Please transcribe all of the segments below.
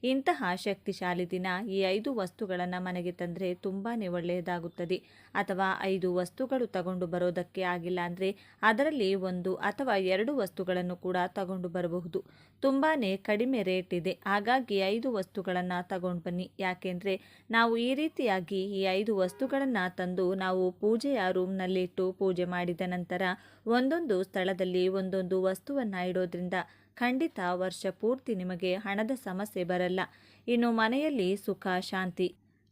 ಇಂತಹ ಶಕ್ತಿಶಾಲಿ ದಿನ ಈ 5 ವಸ್ತುಗಳನ್ನು ಮನೆಗೆ ತಂದರೆ ತುಂಬಾ ಒಳ್ಳೆಯದಾಗುತ್ತದೆ. ಅಥವಾ 5 ವಸ್ತುಗಳು ತಗೊಂಡು ಬರೋದಕ್ಕೆ ಆಗಿಲ್ಲ ಅಂದರೆ ಅದರಲ್ಲಿ 1 ಅಥವಾ 2 ವಸ್ತುಗಳನ್ನು ಕೂಡ ತಗೊಂಡು ಬರಬಹುದು. ತುಂಬಾ ಕಡಿಮೆ ರೇಟ್ ಇದೆ, ಹಾಗಾಗಿ 5 ವಸ್ತುಗಳನ್ನು ತಗೊಂಡು ಬನ್ನಿ. ಯಾಕೆಂದರೆ ನಾವು ಈ ರೀತಿಯಾಗಿ ಈ 5 ವಸ್ತುಗಳನ್ನು ತಂದು ನಾವು ಪೂಜೆಯ ರೂಮ್ನಲ್ಲಿಟ್ಟು ಪೂಜೆ ಮಾಡಿದ ನಂತರ ಒಂದೊಂದು ಸ್ಥಳದಲ್ಲಿ ಒಂದೊಂದು ವಸ್ತುವನ್ನು ಇಡೋದ್ರಿಂದ ಖಂಡಿತ ವರ್ಷ ಪೂರ್ತಿ ನಿಮಗೆ ಹಣದ ಸಮಸ್ಯೆ ಬರಲ್ಲ. ಇನ್ನು ಮನೆಯಲ್ಲಿ ಸುಖ, ಶಾಂತಿ,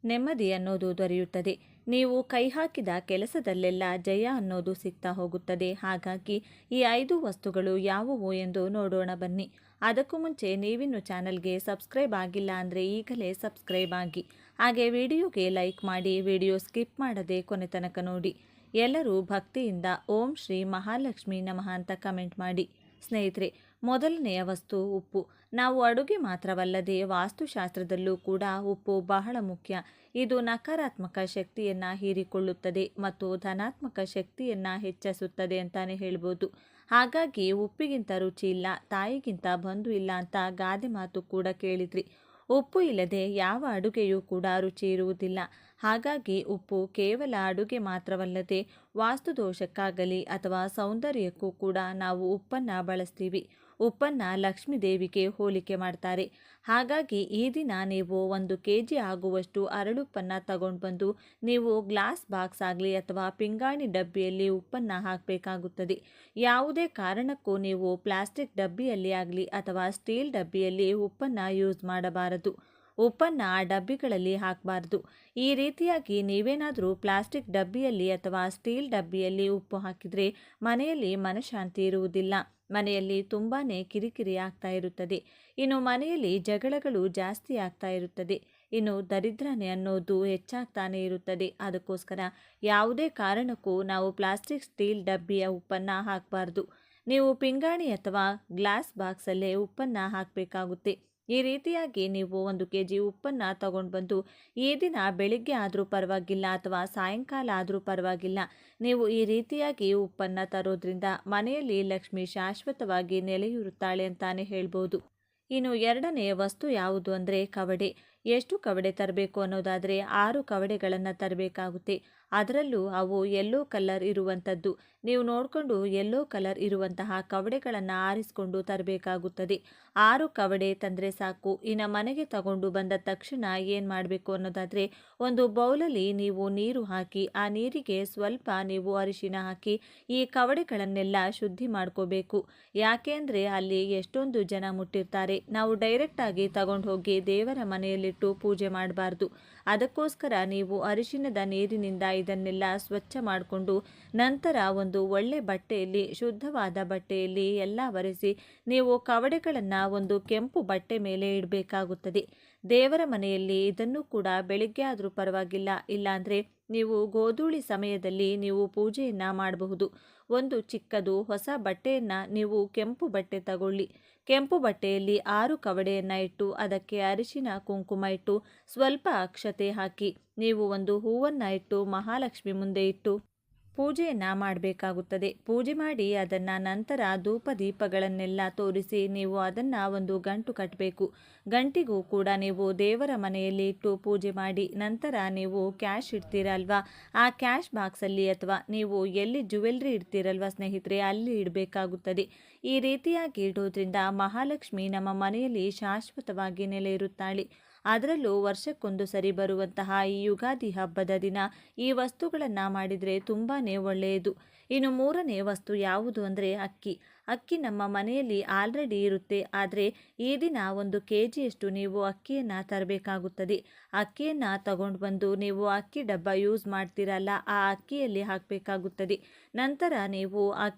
ನೆಮ್ಮದಿ ಅನ್ನೋದು ದೊರೆಯುತ್ತದೆ. ನೀವು ಕೈ ಹಾಕಿದ ಕೆಲಸದಲ್ಲೆಲ್ಲ ಜಯ ಅನ್ನೋದು ಸಿಗ್ತಾ ಹೋಗುತ್ತದೆ. ಹಾಗಾಗಿ ಈ 5 ವಸ್ತುಗಳು ಯಾವುವು ಎಂದು ನೋಡೋಣ ಬನ್ನಿ. ಅದಕ್ಕೂ ಮುಂಚೆ ನೀವಿನ್ನು ಚಾನಲ್ಗೆ ಸಬ್ಸ್ಕ್ರೈಬ್ ಆಗಿಲ್ಲ ಅಂದರೆ ಈಗಲೇ ಸಬ್ಸ್ಕ್ರೈಬ್ ಆಗಿ, ಹಾಗೆ ವಿಡಿಯೋಗೆ ಲೈಕ್ ಮಾಡಿ, ವಿಡಿಯೋ ಸ್ಕಿಪ್ ಮಾಡದೆ ಕೊನೆ ತನಕ ನೋಡಿ. ಎಲ್ಲರೂ ಭಕ್ತಿಯಿಂದ ಓಂ ಶ್ರೀ ಮಹಾಲಕ್ಷ್ಮಿ ನಮಃ ಅಂತ ಕಮೆಂಟ್ ಮಾಡಿ. ಸ್ನೇಹಿತರೆ, ಮೊದಲನೆಯ ವಸ್ತು ಉಪ್ಪು. ನಾವು ಅಡುಗೆ ಮಾತ್ರವಲ್ಲದೆ ವಾಸ್ತುಶಾಸ್ತ್ರದಲ್ಲೂ ಕೂಡ ಉಪ್ಪು ಬಹಳ ಮುಖ್ಯ. ಇದು ನಕಾರಾತ್ಮಕ ಶಕ್ತಿಯನ್ನು ಹೀರಿಕೊಳ್ಳುತ್ತದೆ ಮತ್ತು ಧನಾತ್ಮಕ ಶಕ್ತಿಯನ್ನು ಹೆಚ್ಚಿಸುತ್ತದೆ ಅಂತಾನೆ ಹೇಳ್ಬೋದು. ಹಾಗಾಗಿ ಉಪ್ಪಿಗಿಂತ ರುಚಿ ಇಲ್ಲ, ತಾಯಿಗಿಂತ ಬಂಧು ಇಲ್ಲ ಅಂತ ಗಾದೆ ಮಾತು ಕೂಡ ಕೇಳಿದ್ರಿ. ಉಪ್ಪು ಇಲ್ಲದೆ ಯಾವ ಅಡುಗೆಯೂ ಕೂಡ ರುಚಿ ಇರುವುದಿಲ್ಲ. ಹಾಗಾಗಿ ಉಪ್ಪು ಕೇವಲ ಅಡುಗೆ ಮಾತ್ರವಲ್ಲದೆ ವಾಸ್ತುದೋಷಕ್ಕಾಗಲಿ ಅಥವಾ ಸೌಂದರ್ಯಕ್ಕೂ ಕೂಡ ನಾವು ಉಪ್ಪನ್ನು ಬಳಸ್ತೀವಿ. ಉಪ್ಪನ್ನು ಲಕ್ಷ್ಮೀ ದೇವಿಗೆ ಹೋಲಿಕೆ ಮಾಡ್ತಾರೆ. ಹಾಗಾಗಿ ಈ ದಿನ ನೀವು 1 kg ಆಗುವಷ್ಟು ಅರಳುಪ್ಪನ್ನು ತಗೊಂಡು ಬಂದು ನೀವು ಗ್ಲಾಸ್ ಬಾಕ್ಸ್ ಆಗಲಿ ಅಥವಾ ಪಿಂಗಾಣಿ ಡಬ್ಬಿಯಲ್ಲಿ ಉಪ್ಪನ್ನು ಹಾಕಬೇಕಾಗುತ್ತದೆ. ಯಾವುದೇ ಕಾರಣಕ್ಕೂ ನೀವು ಪ್ಲಾಸ್ಟಿಕ್ ಡಬ್ಬಿಯಲ್ಲಿ ಆಗಲಿ ಅಥವಾ ಸ್ಟೀಲ್ ಡಬ್ಬಿಯಲ್ಲಿ ಉಪ್ಪನ್ನು ಯೂಸ್ ಮಾಡಬಾರದು. ಉಪ್ಪನ್ನು ಆ ಡಬ್ಬಿಗಳಲ್ಲಿ ಹಾಕಬಾರ್ದು. ಈ ರೀತಿಯಾಗಿ ನೀವೇನಾದರೂ ಪ್ಲಾಸ್ಟಿಕ್ ಡಬ್ಬಿಯಲ್ಲಿ ಅಥವಾ ಸ್ಟೀಲ್ ಡಬ್ಬಿಯಲ್ಲಿ ಉಪ್ಪು ಹಾಕಿದರೆ ಮನೆಯಲ್ಲಿ ಮನಃಶಾಂತಿ ಇರುವುದಿಲ್ಲ. ಮನೆಯಲ್ಲಿ ತುಂಬಾ ಕಿರಿಕಿರಿ ಆಗ್ತಾ ಇರುತ್ತದೆ. ಇನ್ನು ಮನೆಯಲ್ಲಿ ಜಗಳಗಳು ಜಾಸ್ತಿ ಆಗ್ತಾ ಇರುತ್ತದೆ. ಇನ್ನು ದರಿದ್ರನೆ ಅನ್ನೋದು ಹೆಚ್ಚಾಗ್ತಾನೆ ಇರುತ್ತದೆ. ಅದಕ್ಕೋಸ್ಕರ ಯಾವುದೇ ಕಾರಣಕ್ಕೂ ನಾವು ಪ್ಲಾಸ್ಟಿಕ್ ಸ್ಟೀಲ್ ಡಬ್ಬಿಯ ಉಪ್ಪನ್ನು ಹಾಕಬಾರ್ದು. ನೀವು ಪಿಂಗಾಣಿ ಅಥವಾ ಗ್ಲಾಸ್ ಬಾಕ್ಸಲ್ಲೇ ಉಪ್ಪನ್ನು ಹಾಕಬೇಕಾಗುತ್ತೆ. ಈ ರೀತಿಯಾಗಿ ನೀವು 1 kg ಉಪ್ಪನ್ನು ತಗೊಂಡು ಬಂದು ಈ ದಿನ ಬೆಳಿಗ್ಗೆ ಆದರೂ ಪರವಾಗಿಲ್ಲ ಅಥವಾ ಸಾಯಂಕಾಲ ಆದರೂ ಪರವಾಗಿಲ್ಲ, ನೀವು ಈ ರೀತಿಯಾಗಿ ಉಪ್ಪನ್ನು ತರೋದ್ರಿಂದ ಮನೆಯಲ್ಲಿ ಲಕ್ಷ್ಮಿ ಶಾಶ್ವತವಾಗಿ ನೆಲೆಯೂರುತ್ತಾಳೆ ಅಂತಾನೆ ಹೇಳ್ಬೋದು. ಇನ್ನು ಎರಡನೆಯ ವಸ್ತು ಯಾವುದು ಅಂದರೆ ಕವಡೆ. ಎಷ್ಟು ಕವಡೆ ತರಬೇಕು ಅನ್ನೋದಾದರೆ 6 ಕವಡೆಗಳನ್ನು ತರಬೇಕಾಗುತ್ತೆ. ಅದರಲ್ಲೂ ಅವು ಯೆಲ್ಲೋ ಕಲರ್ ಇರುವಂಥದ್ದು. ನೀವು ನೋಡಿಕೊಂಡು ಯೆಲ್ಲೋ ಕಲರ್ ಇರುವಂತಹ ಕವಡೆಗಳನ್ನು ಆರಿಸಿಕೊಂಡು ತರಬೇಕಾಗುತ್ತದೆ. 6 ಕವಡೆ ತಂದರೆ ಸಾಕು. ಇನ್ನು ಮನೆಗೆ ತಗೊಂಡು ಬಂದ ತಕ್ಷಣ ಏನು ಮಾಡಬೇಕು ಅನ್ನೋದಾದರೆ ಒಂದು ಬೌಲಲ್ಲಿ ನೀವು ನೀರು ಹಾಕಿ ಆ ನೀರಿಗೆ ಸ್ವಲ್ಪ ನೀವು ಅರಿಶಿನ ಹಾಕಿ ಈ ಕವಡೆಗಳನ್ನೆಲ್ಲ ಶುದ್ಧಿ ಮಾಡ್ಕೋಬೇಕು. ಯಾಕೆ ಅಂದರೆ ಅಲ್ಲಿ ಎಷ್ಟೊಂದು ಜನ ಮುಟ್ಟಿರ್ತಾರೆ. ನಾವು ಡೈರೆಕ್ಟಾಗಿ ತಗೊಂಡು ಹೋಗಿ ದೇವರ ಮನೆಯಲ್ಲಿಟ್ಟು ಪೂಜೆ ಮಾಡಬಾರ್ದು. ಅದಕ್ಕೋಸ್ಕರ ನೀವು ಅರಿಶಿನದ ನೀರಿನಿಂದ ಇದನ್ನೆಲ್ಲ ಸ್ವಚ್ಛ ಮಾಡಿಕೊಂಡು ನಂತರ ಒಂದು ಒಳ್ಳೆ ಬಟ್ಟೆಯಲ್ಲಿ, ಶುದ್ಧವಾದ ಬಟ್ಟೆಯಲ್ಲಿ ಎಲ್ಲ ಒರೆಸಿ ನೀವು ಕವಡೆಗಳನ್ನು ಒಂದು ಕೆಂಪು ಬಟ್ಟೆ ಮೇಲೆ ಇಡಬೇಕಾಗುತ್ತದೆ. ದೇವರ ಮನೆಯಲ್ಲಿ ಇದನ್ನು ಕೂಡ ಬೆಳಿಗ್ಗೆ ಆದರೂ ಪರವಾಗಿಲ್ಲ, ಇಲ್ಲಾಂದರೆ ನೀವು ಗೋಧೂಳಿ ಸಮಯದಲ್ಲಿ ನೀವು ಪೂಜೆಯನ್ನು ಮಾಡಬಹುದು. ಒಂದು ಚಿಕ್ಕದು ಹೊಸ ಬಟ್ಟೆಯನ್ನು ನೀವು ಕೆಂಪು ಬಟ್ಟೆ ತಗೊಳ್ಳಿ. ಕೆಂಪು ಬಟ್ಟೆಯಲ್ಲಿ 6 ಕವಡೆಯನ್ನು ಇಟ್ಟು ಅದಕ್ಕೆ ಅರಿಶಿನ ಕುಂಕುಮ ಇಟ್ಟು ಸ್ವಲ್ಪ ಅಕ್ಷತೆ ಹಾಕಿ ನೀವು ಒಂದು ಹೂವನ್ನು ಇಟ್ಟು ಮಹಾಲಕ್ಷ್ಮಿ ಮುಂದೆ ಇಟ್ಟು ಪೂಜೆಯನ್ನು ಮಾಡಬೇಕಾಗುತ್ತದೆ. ಪೂಜೆ ಮಾಡಿ ಅದನ್ನು ನಂತರ ಧೂಪ ದೀಪಗಳನ್ನೆಲ್ಲ ತೋರಿಸಿ ನೀವು ಅದನ್ನು ಒಂದು ಗಂಟು ಕಟ್ಟಬೇಕು. ಗಂಟಿಗೂ ಕೂಡ ನೀವು ದೇವರ ಮನೆಯಲ್ಲಿ ಇಟ್ಟು ಪೂಜೆ ಮಾಡಿ ನಂತರ ನೀವು ಕ್ಯಾಶ್ ಇಡ್ತೀರಲ್ವಾ, ಆ ಕ್ಯಾಶ್ ಬಾಕ್ಸಲ್ಲಿ ಅಥವಾ ನೀವು ಎಲ್ಲಿ ಜ್ಯುವೆಲ್ರಿ ಇಡ್ತೀರಲ್ವ ಸ್ನೇಹಿತರೆ, ಅಲ್ಲಿ ಇಡಬೇಕಾಗುತ್ತದೆ. ಈ ರೀತಿಯಾಗಿ ಇಡೋದ್ರಿಂದ ಮಹಾಲಕ್ಷ್ಮಿ ನಮ್ಮ ಮನೆಯಲ್ಲಿ ಶಾಶ್ವತವಾಗಿ ನೆಲೆ ಇರುತ್ತಾಳೆ. ಅದರಲ್ಲೂ ವರ್ಷಕ್ಕೊಂದು ಸರಿ ಬರುವಂತಹ ಈ ಯುಗಾದಿ ಹಬ್ಬದ ದಿನ ಈ ವಸ್ತುಗಳನ್ನು ಮಾಡಿದರೆ ತುಂಬಾ ಒಳ್ಳೆಯದು. ಇನ್ನು 3ನೇ ವಸ್ತು ಯಾವುದು ಅಂದರೆ ಅಕ್ಕಿ. ಅಕ್ಕಿ ನಮ್ಮ ಮನೆಯಲ್ಲಿ ಆಲ್ರೆಡಿ ಇರುತ್ತೆ, ಆದರೆ ಈ ದಿನ 1 kgಯಷ್ಟು ನೀವು ಅಕ್ಕಿಯನ್ನು ತರಬೇಕಾಗುತ್ತದೆ. ಅಕ್ಕಿಯನ್ನು ತಗೊಂಡು ಬಂದು ನೀವು ಅಕ್ಕಿ ಡಬ್ಬ ಯೂಸ್ ಮಾಡ್ತೀರಲ್ಲ, ಆ ಅಕ್ಕಿಯಲ್ಲಿ ಹಾಕಬೇಕಾಗುತ್ತದೆ. ನಂತರ ನೀವು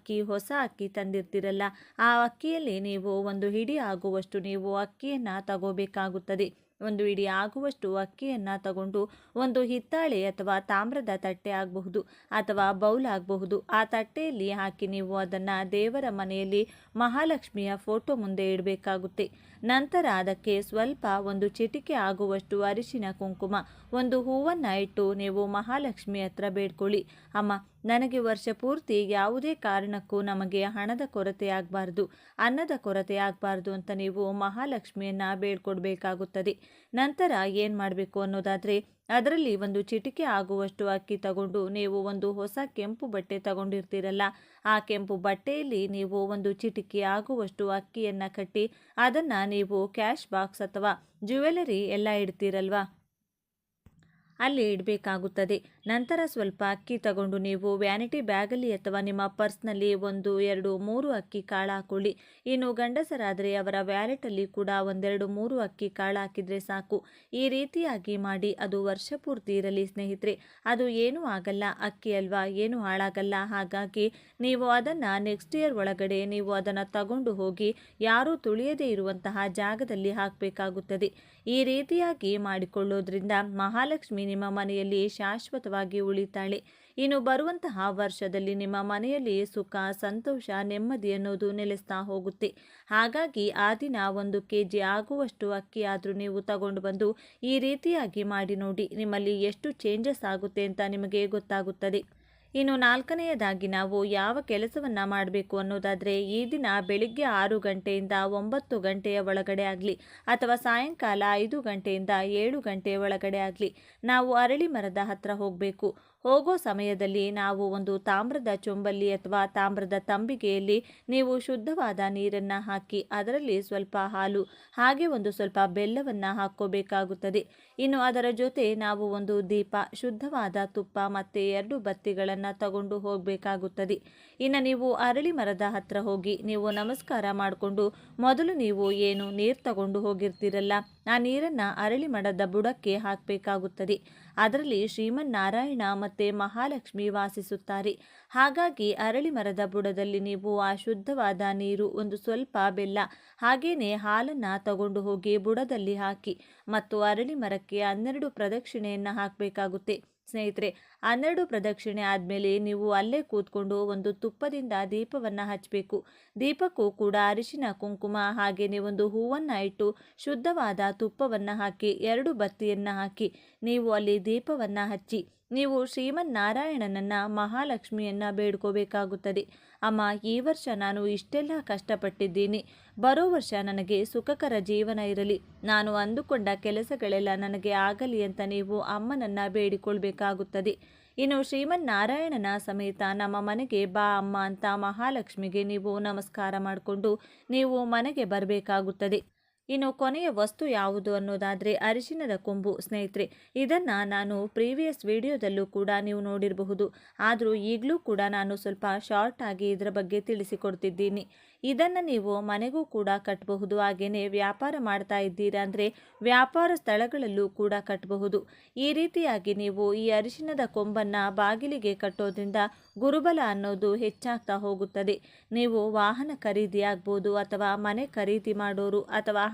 ಹೊಸ ಅಕ್ಕಿ ತಂದಿರ್ತೀರಲ್ಲ, ಆ ಅಕ್ಕಿಯಲ್ಲಿ ನೀವು 1 ಹಿಡಿ ಆಗುವಷ್ಟು ನೀವು ಅಕ್ಕಿಯನ್ನು ತಗೋಬೇಕಾಗುತ್ತದೆ. 1 ಹಿಡಿ ಆಗುವಷ್ಟು ಅಕ್ಕಿಯನ್ನು ತಗೊಂಡು ಒಂದು ಹಿತ್ತಾಳೆ ಅಥವಾ ತಾಮ್ರದ ತಟ್ಟೆ ಆಗಬಹುದು ಅಥವಾ ಬೌಲ್ ಆಗಬಹುದು, ಆ ತಟ್ಟೆಯಲ್ಲಿ ಹಾಕಿ ನೀವು ಅದನ್ನು ದೇವರ ಮನೆಯಲ್ಲಿ ಮಹಾಲಕ್ಷ್ಮಿಯ ಫೋಟೋ ಮುಂದೆ ಇಡಬೇಕಾಗುತ್ತೆ. ನಂತರ ಅದಕ್ಕೆ ಸ್ವಲ್ಪ ಒಂದು ಚಿಟಿಕೆ ಆಗುವಷ್ಟು ಅರಿಶಿನ ಕುಂಕುಮ ಒಂದು ಹೂವನ್ನು ಇಟ್ಟು ನೀವು ಮಹಾಲಕ್ಷ್ಮಿ ಹತ್ರ ಬೇಡ್ಕೊಳ್ಳಿ. ಅಮ್ಮ, ನನಗೆ ವರ್ಷ ಪೂರ್ತಿ ಯಾವುದೇ ಕಾರಣಕ್ಕೂ ನಮಗೆ ಹಣದ ಕೊರತೆ ಆಗಬಾರ್ದು, ಅನ್ನದ ಕೊರತೆ ಆಗಬಾರ್ದು ಅಂತ ನೀವು ಮಹಾಲಕ್ಷ್ಮಿಯನ್ನು ಬೇಡ್ಕೊಡ್ಬೇಕಾಗುತ್ತದೆ. ನಂತರ ಏನು ಮಾಡಬೇಕು ಅನ್ನೋದಾದರೆ, ಅದರಲ್ಲಿ ಒಂದು ಚಿಟಿಕೆ ಆಗುವಷ್ಟು ಅಕ್ಕಿ ತಗೊಂಡು ನೀವು ಒಂದು ಹೊಸ ಕೆಂಪು ಬಟ್ಟೆ ತಗೊಂಡಿರ್ತೀರಲ್ಲ, ಆ ಕೆಂಪು ಬಟ್ಟೆಯಲ್ಲಿ ನೀವು ಒಂದು ಚಿಟಿಕೆ ಆಗುವಷ್ಟು ಅಕ್ಕಿಯನ್ನು ಕಟ್ಟಿ ಅದನ್ನು ನೀವು ಕ್ಯಾಶ್ ಬಾಕ್ಸ್ ಅಥವಾ ಜ್ಯುವೆಲರಿ ಎಲ್ಲ ಇಡ್ತೀರಲ್ವಾ, ಅಲ್ಲಿ ಇಡಬೇಕಾಗುತ್ತದೆ. ನಂತರ ಸ್ವಲ್ಪ ಅಕ್ಕಿ ತಗೊಂಡು ನೀವು ವ್ಯಾನಿಟಿ ಬ್ಯಾಗಲ್ಲಿ ಅಥವಾ ನಿಮ್ಮ ಪರ್ಸ್ನಲ್ಲಿ 1, 2, 3 ಅಕ್ಕಿ ಕಾಳು ಹಾಕೊಳ್ಳಿ. ಇನ್ನು ಗಂಡಸರಾದರೆ ಅವರ ವ್ಯಾಲೆಟಲ್ಲಿ ಕೂಡ 1, 2, 3 ಅಕ್ಕಿ ಕಾಳು ಹಾಕಿದರೆ ಸಾಕು. ಈ ರೀತಿಯಾಗಿ ಮಾಡಿ ಅದು ವರ್ಷ ಪೂರ್ತಿ ಇರಲಿ ಸ್ನೇಹಿತರೆ. ಅದು ಏನೂ ಆಗಲ್ಲ, ಅಕ್ಕಿ ಅಲ್ವಾ, ಏನೂ ಹಾಳಾಗಲ್ಲ. ಹಾಗಾಗಿ ನೀವು ಅದನ್ನು ನೆಕ್ಸ್ಟ್ ಇಯರ್ ಒಳಗಡೆ ನೀವು ಅದನ್ನು ತಗೊಂಡು ಹೋಗಿ ಯಾರೂ ತುಳಿಯದೇ ಇರುವಂತಹ ಜಾಗದಲ್ಲಿ ಹಾಕಬೇಕಾಗುತ್ತದೆ. ಈ ರೀತಿಯಾಗಿ ಮಾಡಿಕೊಳ್ಳೋದ್ರಿಂದ ಮಹಾಲಕ್ಷ್ಮಿ ನಿಮ್ಮ ಮನೆಯಲ್ಲಿ ಶಾಶ್ವತವಾಗಿ ಉಳಿತಾಳೆ. ಇನ್ನು ಬರುವಂತಹ ವರ್ಷದಲ್ಲಿ ನಿಮ್ಮ ಮನೆಯಲ್ಲಿ ಸುಖ, ಸಂತೋಷ, ನೆಮ್ಮದಿ ಅನ್ನೋದು ನೆಲೆಸ್ತಾ ಹೋಗುತ್ತೆ. ಹಾಗಾಗಿ ಆ ದಿನ 1 kg ಆಗುವಷ್ಟು ಅಕ್ಕಿ ಆದರೂ ನೀವು ತಗೊಂಡು ಬಂದು ಈ ರೀತಿಯಾಗಿ ಮಾಡಿ ನೋಡಿ, ನಿಮ್ಮಲ್ಲಿ ಎಷ್ಟು ಚೇಂಜಸ್ ಆಗುತ್ತೆ ಅಂತ ನಿಮಗೆ ಗೊತ್ತಾಗುತ್ತದೆ. ಇನ್ನು 4ನೆಯದಾಗಿ ನಾವು ಯಾವ ಕೆಲಸವನ್ನು ಮಾಡಬೇಕು ಅನ್ನೋದಾದರೆ, ಈ ದಿನ ಬೆಳಿಗ್ಗೆ 6 ಗಂಟೆಯಿಂದ 9 ಗಂಟೆಯ ಒಳಗಡೆ ಆಗಲಿ ಅಥವಾ ಸಾಯಂಕಾಲ 5 ಗಂಟೆಯಿಂದ 7 ಗಂಟೆಯ ಒಳಗಡೆ ಆಗಲಿ ನಾವು ಅರಳಿ ಮರದ ಹತ್ರ ಹೋಗಬೇಕು. ಹೋಗೋ ಸಮಯದಲ್ಲಿ ನಾವು ಒಂದು ತಾಮ್ರದ ಚೊಂಬಲ್ಲಿ ಅಥವಾ ತಾಮ್ರದ ತಂಬಿಗೆಯಲ್ಲಿ ನೀವು ಶುದ್ಧವಾದ ನೀರನ್ನು ಹಾಕಿ ಅದರಲ್ಲಿ ಸ್ವಲ್ಪ ಹಾಲು ಹಾಗೆ ಒಂದು ಸ್ವಲ್ಪ ಬೆಲ್ಲವನ್ನು ಹಾಕ್ಕೋಬೇಕಾಗುತ್ತದೆ. ಇನ್ನು ಅದರ ಜೊತೆ ನಾವು ಒಂದು ದೀಪ, ಶುದ್ಧವಾದ ತುಪ್ಪ ಮತ್ತು 2 ಬತ್ತಿಗಳನ್ನು ತಗೊಂಡು ಹೋಗಬೇಕಾಗುತ್ತದೆ. ಇನ್ನು ನೀವು ಅರಳಿ ಮರದ ಹತ್ರ ಹೋಗಿ ನೀವು ನಮಸ್ಕಾರ ಮಾಡಿಕೊಂಡು ಮೊದಲು ನೀವು ಏನು ನೀರು ತಗೊಂಡು ಹೋಗಿರ್ತೀರಲ್ಲ, ಆ ನೀರನ್ನು ಅರಳಿ ಮರದ ಬುಡಕ್ಕೆ ಹಾಕಬೇಕಾಗುತ್ತದೆ. ಅದರಲ್ಲಿ ಶ್ರೀಮನ್ನಾರಾಯಣ ಮತ್ತು ಮಹಾಲಕ್ಷ್ಮಿ ವಾಸಿಸುತ್ತಾರೆ. ಹಾಗಾಗಿ ಅರಳಿ ಮರದ ಬುಡದಲ್ಲಿ ನೀವು ಆ ಶುದ್ಧವಾದ ನೀರು, ಒಂದು ಸ್ವಲ್ಪ ಬೆಲ್ಲ ಹಾಗೇನೆ ಹಾಲನ್ನು ತಗೊಂಡು ಹೋಗಿ ಬುಡದಲ್ಲಿ ಹಾಕಿ ಮತ್ತು ಅರಳಿ ಮರಕ್ಕೆ 12 ಪ್ರದಕ್ಷಿಣೆಯನ್ನು ಹಾಕಬೇಕಾಗುತ್ತೆ. ಸ್ನೇಹಿತರೆ, 12 ಪ್ರದಕ್ಷಿಣೆ ಆದಮೇಲೆ ನೀವು ಅಲ್ಲೇ ಕೂತ್ಕೊಂಡು ಒಂದು ತುಪ್ಪದಿಂದ ದೀಪವನ್ನು ಹಚ್ಚಬೇಕು. ದೀಪಕ್ಕೂ ಕೂಡ ಅರಿಶಿನ ಕುಂಕುಮ ಹಾಗೆಯೇ ಒಂದು ಹೂವನ್ನು ಇಟ್ಟು ಶುದ್ಧವಾದ ತುಪ್ಪವನ್ನು ಹಾಕಿ 2 ಬತ್ತಿಯನ್ನು ಹಾಕಿ ನೀವು ಅಲ್ಲಿ ದೀಪವನ್ನು ಹಚ್ಚಿ ನೀವು ಶ್ರೀಮನ್ನಾರಾಯಣನನ್ನು, ಮಹಾಲಕ್ಷ್ಮಿಯನ್ನು ಬೇಡ್ಕೋಬೇಕಾಗುತ್ತದೆ. ಅಮ್ಮ, ಈ ವರ್ಷ ನಾನು ಇಷ್ಟೆಲ್ಲ ಕಷ್ಟಪಟ್ಟಿದ್ದೀನಿ, ಬರೋ ವರ್ಷ ನನಗೆ ಸುಖಕರ ಜೀವನ ಇರಲಿ, ನಾನು ಅಂದುಕೊಂಡ ಕೆಲಸಗಳೆಲ್ಲ ನನಗೆ ಆಗಲಿ ಅಂತ ನೀವು ಅಮ್ಮನನ್ನು ಬೇಡಿಕೊಳ್ಬೇಕಾಗುತ್ತದೆ. ಇನ್ನು ಶ್ರೀಮನ್ನಾರಾಯಣನ ಸಮೇತ ನಮ್ಮ ಮನೆಗೆ ಬಾ ಅಮ್ಮ ಅಂತ ಮಹಾಲಕ್ಷ್ಮಿಗೆ ನೀವು ನಮಸ್ಕಾರ ಮಾಡಿಕೊಂಡು ನೀವು ಮನೆಗೆ ಬರಬೇಕಾಗುತ್ತದೆ. ಇನ್ನು ಕೊನೆಯ ವಸ್ತು ಯಾವುದು ಅನ್ನೋದಾದರೆ ಅರಿಶಿನದ ಕೊಂಬು. ಸ್ನೇಹಿತರೆ, ಇದನ್ನು ನಾನು ಪ್ರೀವಿಯಸ್ ವಿಡಿಯೋದಲ್ಲೂ ಕೂಡ ನೀವು ನೋಡಿರಬಹುದು. ಆದರೂ ಈಗಲೂ ಕೂಡ ನಾನು ಸ್ವಲ್ಪ ಶಾರ್ಟ್ ಆಗಿ ಇದರ ಬಗ್ಗೆ ತಿಳಿಸಿಕೊಡ್ತಿದ್ದೀನಿ. ಇದನ್ನು ನೀವು ಮನೆಗೂ ಕೂಡ ಕಟ್ಟಬಹುದು. ಹಾಗೆಯೇ ವ್ಯಾಪಾರ ಮಾಡ್ತಾ ಇದ್ದೀರಾ ಅಂದರೆ ವ್ಯಾಪಾರ ಸ್ಥಳಗಳಲ್ಲೂ ಕೂಡ ಕಟ್ಟಬಹುದು. ಈ ರೀತಿಯಾಗಿ ನೀವು ಈ ಅರಿಶಿನದ ಕೊಂಬನ್ನು ಬಾಗಿಲಿಗೆ ಕಟ್ಟೋದ್ರಿಂದ ಗುರುಬಲ ಅನ್ನೋದು ಹೆಚ್ಚಾಗ್ತಾ ಹೋಗುತ್ತದೆ. ನೀವು ವಾಹನ ಖರೀದಿ ಆಗ್ಬೋದು ಅಥವಾ ಮನೆ ಖರೀದಿ ಮಾಡೋರು ಅಥವಾ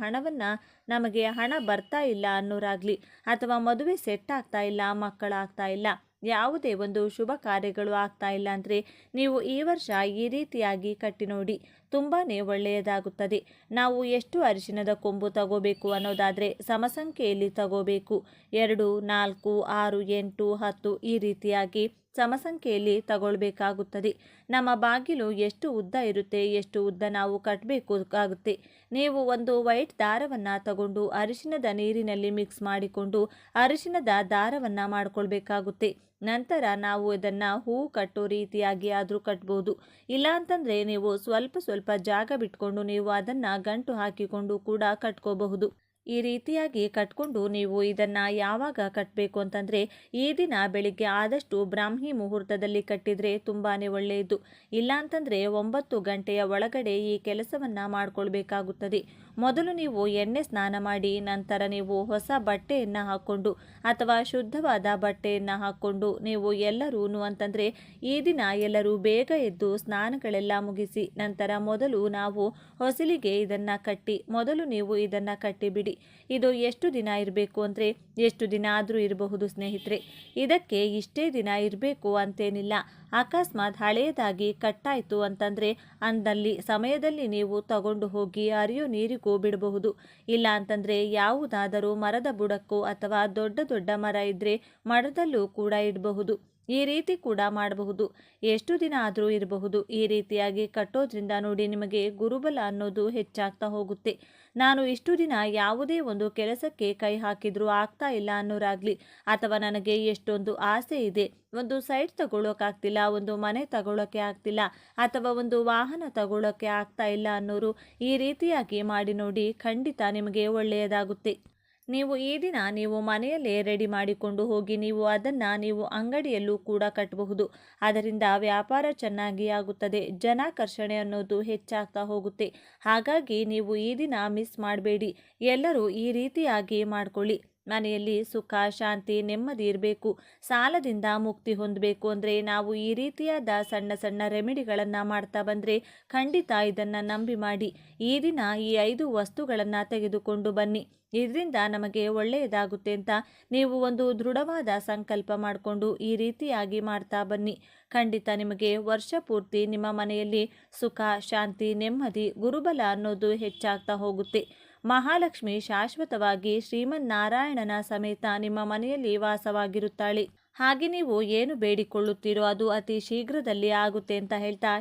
ನಮಗೆ ಹಣ ಬರ್ತಾ ಇಲ್ಲ ಅನ್ನೋರಾಗಲಿ ಅಥವಾ ಮದುವೆ ಸೆಟ್ ಆಗ್ತಾ ಇಲ್ಲ, ಮಕ್ಕಳಾಗ್ತಾ ಇಲ್ಲ, ಯಾವುದೇ ಒಂದು ಶುಭ ಕಾರ್ಯಗಳು ಆಗ್ತಾ ಇಲ್ಲ ಅಂದರೆ ನೀವು ಈ ವರ್ಷ ಈ ರೀತಿಯಾಗಿ ಕಟ್ಟಿ ನೋಡಿ, ತುಂಬಾ ಒಳ್ಳೆಯದಾಗುತ್ತದೆ. ನಾವು ಎಷ್ಟು ಅರಿಶಿನದ ಕೊಂಬು ತಗೋಬೇಕು ಅನ್ನೋದಾದರೆ ಸಮಸಂಖ್ಯೆಯಲ್ಲಿ ತಗೋಬೇಕು. 2, 4, 6, 8, 10 ಈ ರೀತಿಯಾಗಿ ಸಮಸಂಖ್ಯೆಯಲ್ಲಿ ತಗೊಳ್ಬೇಕಾಗುತ್ತದೆ. ನಮ್ಮ ಬಾಗಿಲು ಎಷ್ಟು ಉದ್ದ ಇರುತ್ತೆ, ಎಷ್ಟು ಉದ್ದ ನಾವು ಕಟ್ಟಬೇಕಾಗುತ್ತೆ. ನೀವು ಒಂದು ವೈಟ್ ದಾರವನ್ನು ತಗೊಂಡು ಅರಿಶಿನದ ನೀರಿನಲ್ಲಿ ಮಿಕ್ಸ್ ಮಾಡಿಕೊಂಡು ಅರಿಶಿನದ ದಾರವನ್ನು ಮಾಡಿಕೊಳ್ಬೇಕಾಗುತ್ತೆ. ನಂತರ ನಾವು ಇದನ್ನು ಹೂ ಕಟ್ಟೋ ರೀತಿಯಾಗಿ ಆದರೂ ಕಟ್ಬೋದು. ಇಲ್ಲ ಅಂತಂದರೆ ನೀವು ಸ್ವಲ್ಪ ಜಾಗ ಬಿಟ್ಕೊಂಡು ನೀವು ಅದನ್ನು ಗಂಟು ಹಾಕಿಕೊಂಡು ಕೂಡ ಕಟ್ಕೋಬಹುದು. ಈ ರೀತಿಯಾಗಿ ಕಟ್ಕೊಂಡು ನೀವು ಇದನ್ನು ಯಾವಾಗ ಕಟ್ಟಬೇಕು ಅಂತಂದರೆ ಈ ದಿನ ಬೆಳಿಗ್ಗೆ ಆದಷ್ಟು ಬ್ರಾಹ್ಮಿ ಮುಹೂರ್ತದಲ್ಲಿ ಕಟ್ಟಿದರೆ ತುಂಬಾ ಒಳ್ಳೆಯದು. ಇಲ್ಲಾಂತಂದರೆ 9 ಗಂಟೆಯ ಒಳಗಡೆ ಈ ಕೆಲಸವನ್ನು ಮಾಡಿಕೊಳ್ಬೇಕಾಗುತ್ತದೆ. ಮೊದಲು ನೀವು ಎಣ್ಣೆ ಸ್ನಾನ ಮಾಡಿ ನಂತರ ನೀವು ಹೊಸ ಬಟ್ಟೆಯನ್ನು ಹಾಕ್ಕೊಂಡು ಅಥವಾ ಶುದ್ಧವಾದ ಬಟ್ಟೆಯನ್ನು ಹಾಕ್ಕೊಂಡು ನೀವು ಎಲ್ಲರೂ ಅಂತಂದರೆ ಈ ದಿನ ಎಲ್ಲರೂ ಬೇಗ ಎದ್ದು ಸ್ನಾನಗಳೆಲ್ಲ ಮುಗಿಸಿ ನಂತರ ಮೊದಲು ನಾವು ಹೊಸಲಿಗೆ ಇದನ್ನು ಕಟ್ಟಿ ಮೊದಲು ನೀವು ಇದನ್ನು ಕಟ್ಟಿಬಿಡಿ. ಇದು ಎಷ್ಟು ದಿನ ಇರಬೇಕು ಅಂದರೆ ಎಷ್ಟು ದಿನ ಆದರೂ ಇರಬಹುದು ಸ್ನೇಹಿತರೆ. ಇದಕ್ಕೆ ಇಷ್ಟೇ ದಿನ ಇರಬೇಕು ಅಂತೇನಿಲ್ಲ. ಅಕಸ್ಮಾತ್ ಹಳೆಯದಾಗಿ ಕಟ್ಟಾಯಿತು ಅಂತಂದರೆ ಅಂದಲ್ಲಿ ಸಮಯದಲ್ಲಿ ನೀವು ತಗೊಂಡು ಹೋಗಿ ಹರಿಯೋ ನೀರಿಗೂ ಬಿಡಬಹುದು. ಇಲ್ಲ ಅಂತಂದರೆ ಯಾವುದಾದರೂ ಮರದ ಬುಡಕ್ಕೋ ಅಥವಾ ದೊಡ್ಡ ದೊಡ್ಡ ಮರ ಇದ್ದರೆ ಮರದಲ್ಲೂ ಕೂಡ ಇಡಬಹುದು. ಈ ರೀತಿ ಕೂಡ ಮಾಡಬಹುದು. ಎಷ್ಟು ದಿನ ಆದರೂ ಇರಬಹುದು. ಈ ರೀತಿಯಾಗಿ ಕಟ್ಟೋದ್ರಿಂದ ನೋಡಿ ನಿಮಗೆ ಗುರುಬಲ ಅನ್ನೋದು ಹೆಚ್ಚಾಗ್ತಾ ಹೋಗುತ್ತೆ. ನಾನು ಇಷ್ಟು ದಿನ ಯಾವುದೇ ಒಂದು ಕೆಲಸಕ್ಕೆ ಕೈ ಹಾಕಿದರೂ ಆಗ್ತಾ ಇಲ್ಲ ಅನ್ನೋರಾಗಲಿ, ಅಥವಾ ನನಗೆ ಎಷ್ಟೊಂದು ಆಸೆ ಇದೆ, ಒಂದು ಸೈಟ್ ತಗೊಳ್ಳೋಕ್ಕಾಗ್ತಿಲ್ಲ, ಒಂದು ಮನೆ ತಗೊಳ್ಳೋಕ್ಕೆ ಆಗ್ತಿಲ್ಲ, ಅಥವಾ ಒಂದು ವಾಹನ ತಗೊಳ್ಳೋಕ್ಕೆ ಆಗ್ತಾ ಇಲ್ಲ ಅನ್ನೋರು ಈ ರೀತಿಯಾಗಿ ಮಾಡಿ ನೋಡಿ, ಖಂಡಿತ ನಿಮಗೆ ಒಳ್ಳೆಯದಾಗುತ್ತೆ. ನೀವು ಈ ದಿನ ನೀವು ಮನೆಯಲ್ಲೇ ರೆಡಿ ಮಾಡಿಕೊಂಡು ಹೋಗಿ ನೀವು ಅಂಗಡಿಯಲ್ಲೂ ಕೂಡ ಕಟ್ಟಬಹುದು. ಅದರಿಂದ ವ್ಯಾಪಾರ ಚೆನ್ನಾಗಿ ಆಗುತ್ತದೆ. ಜನಾಕರ್ಷಣೆ ಅನ್ನೋದು ಹೆಚ್ಚಾಗ್ತಾ ಹೋಗುತ್ತೆ. ಹಾಗಾಗಿ ನೀವು ಈ ದಿನ ಮಿಸ್ ಮಾಡಬೇಡಿ. ಎಲ್ಲರೂ ಈ ರೀತಿಯಾಗಿ ಮಾಡ್ಕೊಳ್ಳಿ. ಮನೆಯಲ್ಲಿ ಸುಖ, ಶಾಂತಿ, ನೆಮ್ಮದಿ ಇರಬೇಕು, ಸಾಲದಿಂದ ಮುಕ್ತಿ ಹೊಂದಬೇಕು ಅಂದರೆ ನಾವು ಈ ರೀತಿಯಾದ ಸಣ್ಣ ಸಣ್ಣ ರೆಮಿಡಿಗಳನ್ನು ಮಾಡ್ತಾ ಬಂದರೆ ಖಂಡಿತ ಇದನ್ನು ನಂಬಿ ಮಾಡಿ. ಈ ದಿನ ಈ 5 ವಸ್ತುಗಳನ್ನು ತೆಗೆದುಕೊಂಡು ಬನ್ನಿ. ಇದರಿಂದ ನಮಗೆ ಒಳ್ಳೆಯದಾಗುತ್ತೆ ಅಂತ ನೀವು ಒಂದು ದೃಢವಾದ ಸಂಕಲ್ಪ ಮಾಡಿಕೊಂಡು ಈ ರೀತಿಯಾಗಿ ಮಾಡ್ತಾ ಬನ್ನಿ. ಖಂಡಿತ ನಿಮಗೆ ವರ್ಷ ಪೂರ್ತಿ ನಿಮ್ಮ ಮನೆಯಲ್ಲಿ ಸುಖ, ಶಾಂತಿ, ನೆಮ್ಮದಿ, ಗುರುಬಲ ಅನ್ನೋದು ಹೆಚ್ಚಾಗ್ತಾ ಹೋಗುತ್ತೆ. ಮಹಾಲಕ್ಷ್ಮಿ ಶಾಶ್ವತವಾಗಿ ಶ್ರೀಮನ್ನಾರಾಯಣನ ಸಮೇತ ನಿಮ್ಮ ಮನೆಯಲ್ಲಿ ವಾಸವಾಗಿರುತ್ತಾಳೆ. ಹಾಗೆ ನೀವು ಏನು ಬೇಡಿಕೊಳ್ಳುತ್ತೀರೋ ಅದು ಅತಿ ಶೀಘ್ರದಲ್ಲಿ ಆಗುತ್ತೆ ಅಂತ ಹೇಳ್ತಾ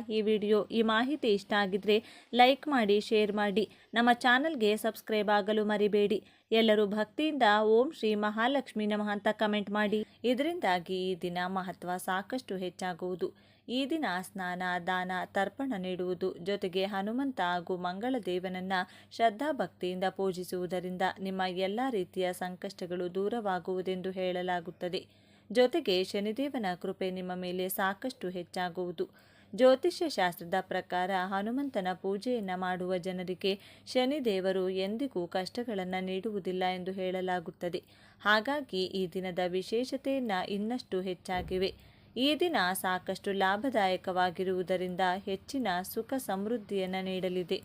ಈ ಮಾಹಿತಿ ಇಷ್ಟ ಆಗಿದ್ರೆ ಲೈಕ್ ಮಾಡಿ, ಶೇರ್ ಮಾಡಿ, ನಮ್ಮ ಚಾನಲ್ಗೆ ಸಬ್ಸ್ಕ್ರೈಬ್ ಆಗಲು ಮರಿಬೇಡಿ. ಎಲ್ಲರೂ ಭಕ್ತಿಯಿಂದ ಓಂ ಶ್ರೀ ಮಹಾಲಕ್ಷ್ಮಿ ನಮಃ ಅಂತ ಕಮೆಂಟ್ ಮಾಡಿ. ಇದರಿಂದಾಗಿ ಈ ದಿನ ಮಹತ್ವ ಸಾಕಷ್ಟು ಹೆಚ್ಚಾಗುವುದು. ಈ ದಿನ ಸ್ನಾನ, ದಾನ, ತರ್ಪಣ ನೀಡುವುದು ಜೊತೆಗೆ ಹನುಮಂತ ಹಾಗೂ ಮಂಗಳ ದೇವನನ್ನ ಶ್ರದ್ಧಾ ಭಕ್ತಿಯಿಂದ ಪೂಜಿಸುವುದರಿಂದ ನಿಮ್ಮ ಎಲ್ಲ ರೀತಿಯ ಸಂಕಷ್ಟಗಳು ದೂರವಾಗುವುದೆಂದು ಹೇಳಲಾಗುತ್ತದೆ. ಜೊತೆಗೆ ಶನಿದೇವನ ಕೃಪೆ ನಿಮ್ಮ ಮೇಲೆ ಸಾಕಷ್ಟು ಹೆಚ್ಚಾಗುವುದು. ಜ್ಯೋತಿಷ್ಯ ಶಾಸ್ತ್ರದ ಪ್ರಕಾರ ಹನುಮಂತನ ಪೂಜೆಯನ್ನು ಮಾಡುವ ಜನರಿಗೆ ಶನಿದೇವರು ಎಂದಿಗೂ ಕಷ್ಟಗಳನ್ನು ನೀಡುವುದಿಲ್ಲ ಎಂದು ಹೇಳಲಾಗುತ್ತದೆ. ಹಾಗಾಗಿ ಈ ದಿನದ ವಿಶೇಷತೆಯನ್ನು ಇನ್ನಷ್ಟು ಹೆಚ್ಚಾಗಿವೆ. ಈ ದಿನ ಸಾಕಷ್ಟು ಲಾಭದಾಯಕವಾಗಿರುವುದರಿಂದ ಹೆಚ್ಚಿನ ಸುಖ ಸಮೃದ್ಧಿಯನ್ನು ನೀಡಲಿದೆ.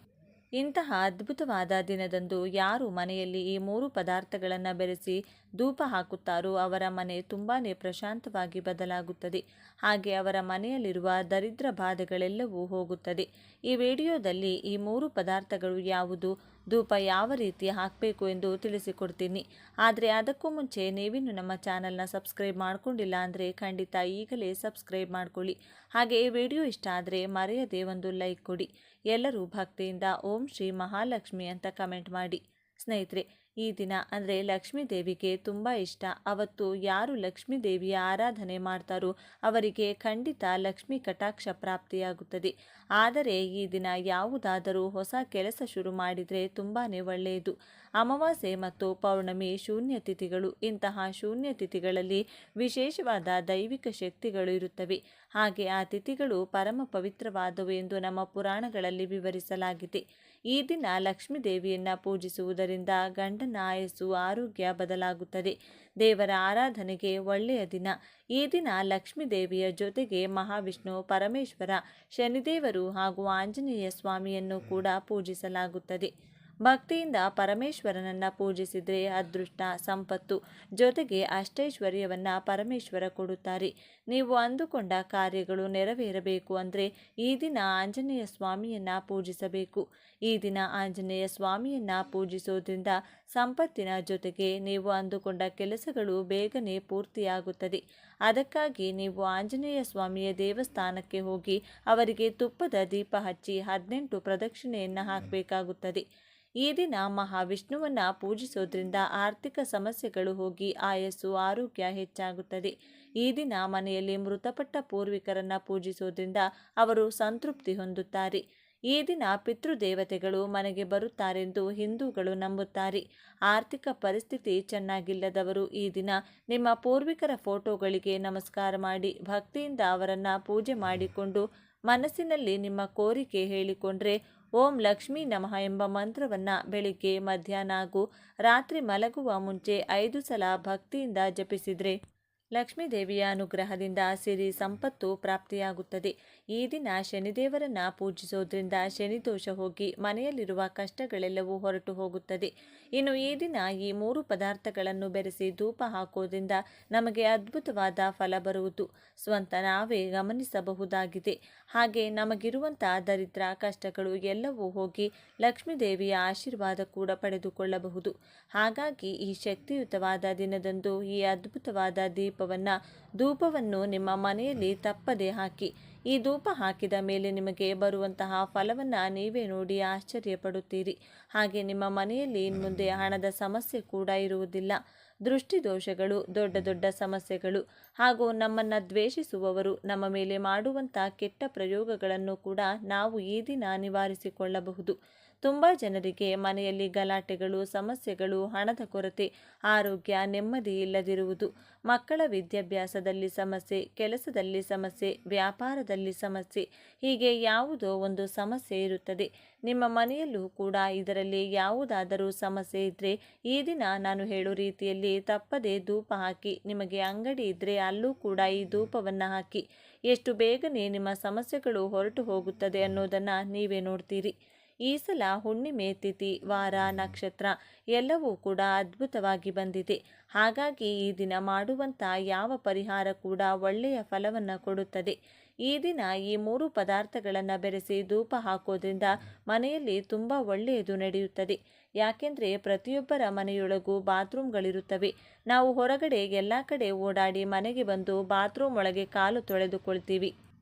ಇಂತಹ ಅದ್ಭುತವಾದ ದಿನದಂದು ಯಾರು ಮನೆಯಲ್ಲಿ ಈ 3 ಪದಾರ್ಥಗಳನ್ನು ಬೆರೆಸಿ ಧೂಪ ಹಾಕುತ್ತಾರೋ ಅವರ ಮನೆ ತುಂಬಾ ಪ್ರಶಾಂತವಾಗಿ ಬದಲಾಗುತ್ತದೆ. ಹಾಗೆ ಅವರ ಮನೆಯಲ್ಲಿರುವ ದರಿದ್ರ ಬಾಧೆಗಳೆಲ್ಲವೂ ಹೋಗುತ್ತದೆ. ಈ ವಿಡಿಯೋದಲ್ಲಿ ಈ 3 ಪದಾರ್ಥಗಳು ಯಾವುದು, ಧೂಪ ಯಾವ ರೀತಿ ಹಾಕಬೇಕು ಎಂದು ತಿಳಿಸಿಕೊಡ್ತೀನಿ. ಆದರೆ ಅದಕ್ಕೂ ಮುಂಚೆ ನೀವಿನ್ನು ನಮ್ಮ ಚಾನಲ್ನ ಸಬ್ಸ್ಕ್ರೈಬ್ ಮಾಡ್ಕೊಂಡಿಲ್ಲ ಅಂದರೆ ಖಂಡಿತ ಈಗಲೇ ಸಬ್ಸ್ಕ್ರೈಬ್ ಮಾಡ್ಕೊಳ್ಳಿ. ಹಾಗೆ ಈ ವಿಡಿಯೋ ಇಷ್ಟ ಆದರೆ ಮರೆಯದೆ ಒಂದು ಲೈಕ್ ಕೊಡಿ. ಎಲ್ಲರೂ ಭಕ್ತಿಯಿಂದ ಓಂ ಶ್ರೀ ಮಹಾಲಕ್ಷ್ಮಿ ಅಂತ ಕಮೆಂಟ್ ಮಾಡಿ. ಸ್ನೇಹಿತರೆ, ಈ ದಿನ ಅಂದರೆ ಲಕ್ಷ್ಮೀ ದೇವಿಗೆ ತುಂಬ ಇಷ್ಟ. ಅವತ್ತು ಯಾರು ಲಕ್ಷ್ಮೀ ದೇವಿಯ ಆರಾಧನೆ ಮಾಡ್ತಾರೋ ಅವರಿಗೆ ಖಂಡಿತ ಲಕ್ಷ್ಮೀ ಕಟಾಕ್ಷ ಪ್ರಾಪ್ತಿಯಾಗುತ್ತದೆ. ಆದರೆ ಈ ದಿನ ಯಾವುದಾದರೂ ಹೊಸ ಕೆಲಸ ಶುರು ಮಾಡಿದರೆ ತುಂಬಾ ಒಳ್ಳೆಯದು. ಅಮಾವಾಸ್ಯೆ ಮತ್ತು ಪೌರ್ಣಮಿ ಶೂನ್ಯ ತಿಥಿಗಳು. ಇಂತಹ ಶೂನ್ಯ ತಿಥಿಗಳಲ್ಲಿ ವಿಶೇಷವಾದ ದೈವಿಕ ಶಕ್ತಿಗಳು ಇರುತ್ತವೆ. ಹಾಗೆ ಆ ತಿಥಿಗಳು ಪರಮ ಪವಿತ್ರವಾದವು ಎಂದು ನಮ್ಮ ಪುರಾಣಗಳಲ್ಲಿ ವಿವರಿಸಲಾಗಿದೆ. ಈ ದಿನ ಲಕ್ಷ್ಮೀ ದೇವಿಯನ್ನು ಪೂಜಿಸುವುದರಿಂದ ಗಂಡನ ಆಯಸ್ಸು, ಆರೋಗ್ಯ ಬದಲಾಗುತ್ತದೆ. ದೇವರ ಆರಾಧನೆಗೆ ಒಳ್ಳೆಯ ದಿನ. ಈ ದಿನ ಲಕ್ಷ್ಮೀ ದೇವಿಯ ಜೊತೆಗೆ ಮಹಾವಿಷ್ಣು, ಪರಮೇಶ್ವರ, ಶನಿದೇವರು ಹಾಗೂ ಆಂಜನೇಯ ಸ್ವಾಮಿಯನ್ನು ಕೂಡ ಪೂಜಿಸಲಾಗುತ್ತದೆ. ಭಕ್ತಿಯಿಂದ ಪರಮೇಶ್ವರನನ್ನು ಪೂಜಿಸಿದರೆ ಅದೃಷ್ಟ, ಸಂಪತ್ತು ಜೊತೆಗೆ ಅಷ್ಟೈಶ್ವರ್ಯವನ್ನು ಪರಮೇಶ್ವರ ಕೊಡುತ್ತಾರೆ. ನೀವು ಅಂದುಕೊಂಡ ಕಾರ್ಯಗಳು ನೆರವೇರಬೇಕು ಅಂದರೆ ಈ ದಿನ ಆಂಜನೇಯ ಸ್ವಾಮಿಯನ್ನು ಪೂಜಿಸಬೇಕು. ಈ ದಿನ ಆಂಜನೇಯ ಸ್ವಾಮಿಯನ್ನು ಪೂಜಿಸೋದ್ರಿಂದ ಸಂಪತ್ತಿನ ಜೊತೆಗೆ ನೀವು ಅಂದುಕೊಂಡ ಕೆಲಸಗಳು ಬೇಗನೆ ಪೂರ್ತಿಯಾಗುತ್ತದೆ. ಅದಕ್ಕಾಗಿ ನೀವು ಆಂಜನೇಯ ಸ್ವಾಮಿಯ ದೇವಸ್ಥಾನಕ್ಕೆ ಹೋಗಿ ಅವರಿಗೆ ತುಪ್ಪದ ದೀಪ ಹಚ್ಚಿ 18 ಪ್ರದಕ್ಷಿಣೆಯನ್ನು ಹಾಕಬೇಕಾಗುತ್ತದೆ. ಈ ದಿನ ಮಹಾವಿಷ್ಣುವನ್ನು ಪೂಜಿಸೋದ್ರಿಂದ ಆರ್ಥಿಕ ಸಮಸ್ಯೆಗಳು ಹೋಗಿ ಆಯಸ್ಸು, ಆರೋಗ್ಯ ಹೆಚ್ಚಾಗುತ್ತದೆ. ಈ ದಿನ ಮನೆಯಲ್ಲಿ ಮೃತಪಟ್ಟ ಪೂರ್ವಿಕರನ್ನು ಪೂಜಿಸೋದ್ರಿಂದ ಅವರು ಸಂತೃಪ್ತಿ ಹೊಂದುತ್ತಾರೆ. ಈ ದಿನ ಪಿತೃದೇವತೆಗಳು ಮನೆಗೆ ಬರುತ್ತಾರೆಂದು ಹಿಂದೂಗಳು ನಂಬುತ್ತಾರೆ. ಆರ್ಥಿಕ ಪರಿಸ್ಥಿತಿ ಚೆನ್ನಾಗಿಲ್ಲದವರು ಈ ದಿನ ನಿಮ್ಮ ಪೂರ್ವಿಕರ ಫೋಟೋಗಳಿಗೆ ನಮಸ್ಕಾರ ಮಾಡಿ ಭಕ್ತಿಯಿಂದ ಅವರನ್ನು ಪೂಜೆ ಮಾಡಿಕೊಂಡು ಮನಸ್ಸಿನಲ್ಲಿ ನಿಮ್ಮ ಕೋರಿಕೆ ಹೇಳಿಕೊಂಡ್ರೆ ಓಂ ಲಕ್ಷ್ಮೀ ನಮಃ ಎಂಬ ಮಂತ್ರವನ್ನು ಬೆಳಿಗ್ಗೆ, ಮಧ್ಯಾಹ್ನ ಹಾಗೂ ರಾತ್ರಿ ಮಲಗುವ ಮುಂಚೆ 5 ಸಲ ಭಕ್ತಿಯಿಂದ ಜಪಿಸಿದರೆ ಲಕ್ಷ್ಮೀದೇವಿಯ ಅನುಗ್ರಹದಿಂದ ಸಿರಿ ಸಂಪತ್ತು ಪ್ರಾಪ್ತಿಯಾಗುತ್ತದೆ. ಈ ದಿನ ಶನಿದೇವರನ್ನ ಪೂಜಿಸೋದ್ರಿಂದ ಶನಿದೋಷ ಹೋಗಿ ಮನೆಯಲ್ಲಿರುವ ಕಷ್ಟಗಳೆಲ್ಲವೂ ಹೊರಟು ಹೋಗುತ್ತದೆ. ಇನ್ನು ಈ ದಿನ ಈ 3 ಪದಾರ್ಥಗಳನ್ನು ಬೆರೆಸಿ ಧೂಪ ಹಾಕೋದ್ರಿಂದ ನಮಗೆ ಅದ್ಭುತವಾದ ಫಲ ಬರುವುದು ಸ್ವಂತ ನಾವೇ ಗಮನಿಸಬಹುದಾಗಿದೆ. ಹಾಗೆ ನಮಗಿರುವಂತಹ ದರಿದ್ರ ಕಷ್ಟಗಳು ಎಲ್ಲವೂ ಹೋಗಿ ಲಕ್ಷ್ಮೀದೇವಿಯ ಆಶೀರ್ವಾದ ಕೂಡ ಪಡೆದುಕೊಳ್ಳಬಹುದು. ಹಾಗಾಗಿ ಈ ಶಕ್ತಿಯುತವಾದ ದಿನದಂದು ಈ ಅದ್ಭುತವಾದ ಧೂಪವನ್ನು ನಿಮ್ಮ ಮನೆಯಲ್ಲಿ ತಪ್ಪದೆ ಹಾಕಿ. ಈ ಧೂಪ ಹಾಕಿದ ಮೇಲೆ ನಿಮಗೆ ಬರುವಂತಹ ಫಲವನ್ನು ನೀವೇ ನೋಡಿ ಆಶ್ಚರ್ಯಪಡುತ್ತೀರಿ. ಹಾಗೆ ನಿಮ್ಮ ಮನೆಯಲ್ಲಿ ಮುಂದೆ ಹಣದ ಸಮಸ್ಯೆ ಕೂಡ ಇರುವುದಿಲ್ಲ. ದೃಷ್ಟಿ ದೋಷಗಳು, ದೊಡ್ಡ ದೊಡ್ಡ ಸಮಸ್ಯೆಗಳು ಹಾಗೂ ನಮ್ಮನ್ನು ದ್ವೇಷಿಸುವವರು ನಮ್ಮ ಮೇಲೆ ಮಾಡುವಂಥ ಕೆಟ್ಟ ಪ್ರಯೋಗಗಳನ್ನು ಕೂಡ ನಾವು ಈ ದಿನ ನಿವಾರಿಸಿಕೊಳ್ಳಬಹುದು. ತುಂಬ ಜನರಿಗೆ ಮನೆಯಲ್ಲಿ ಗಲಾಟೆಗಳು, ಸಮಸ್ಯೆಗಳು, ಹಣದ ಕೊರತೆ, ಆರೋಗ್ಯ, ನೆಮ್ಮದಿ ಇಲ್ಲದಿರುವುದು, ಮಕ್ಕಳ ವಿದ್ಯಾಭ್ಯಾಸದಲ್ಲಿ ಸಮಸ್ಯೆ, ಕೆಲಸದಲ್ಲಿ ಸಮಸ್ಯೆ, ವ್ಯಾಪಾರದಲ್ಲಿ ಸಮಸ್ಯೆ, ಹೀಗೆ ಯಾವುದೋ ಒಂದು ಸಮಸ್ಯೆ ಇರುತ್ತದೆ. ನಿಮ್ಮ ಮನೆಯಲ್ಲೂ ಕೂಡ ಇದರಲ್ಲಿ ಯಾವುದಾದರೂ ಸಮಸ್ಯೆ ಇದ್ದರೆ ಈ ದಿನ ನಾನು ಹೇಳೋ ರೀತಿಯಲ್ಲಿ ತಪ್ಪದೆ ಧೂಪ ಹಾಕಿ. ನಿಮಗೆ ಅಂಗಡಿ ಇದ್ದರೆ ಅಲ್ಲೂ ಕೂಡ ಈ ಧೂಪವನ್ನು ಹಾಕಿ. ಎಷ್ಟು ಬೇಗನೆ ನಿಮ್ಮ ಸಮಸ್ಯೆಗಳು ಹೊರಟು ಹೋಗುತ್ತದೆ ಅನ್ನೋದನ್ನು ನೀವೇ ನೋಡ್ತೀರಿ. ಈ ಸಲ ಹುಣ್ಣಿಮೆ ತಿಥಿ, ವಾರ, ನಕ್ಷತ್ರ ಎಲ್ಲವೂ ಕೂಡ ಅದ್ಭುತವಾಗಿ ಬಂದಿದೆ. ಹಾಗಾಗಿ ಈ ದಿನ ಮಾಡುವಂಥ ಯಾವ ಪರಿಹಾರ ಕೂಡ ಒಳ್ಳೆಯ ಫಲವನ್ನು ಕೊಡುತ್ತದೆ. ಈ ದಿನ ಈ 3 ಪದಾರ್ಥಗಳನ್ನು ಬೆರೆಸಿ ಧೂಪ ಹಾಕೋದ್ರಿಂದ ಮನೆಯಲ್ಲಿ ತುಂಬ ಒಳ್ಳೆಯದು ನಡೆಯುತ್ತದೆ. ಯಾಕೆಂದರೆ ಪ್ರತಿಯೊಬ್ಬರ ಮನೆಯೊಳಗೂ ಬಾತ್ರೂಮ್ಗಳಿರುತ್ತವೆ. ನಾವು ಹೊರಗಡೆ ಎಲ್ಲ ಕಡೆ ಓಡಾಡಿ ಮನೆಗೆ ಬಂದು ಬಾತ್ರೂಮ್ ಒಳಗೆ ಕಾಲು ತೊಳೆದುಕೊಳ್ತೀವಿ.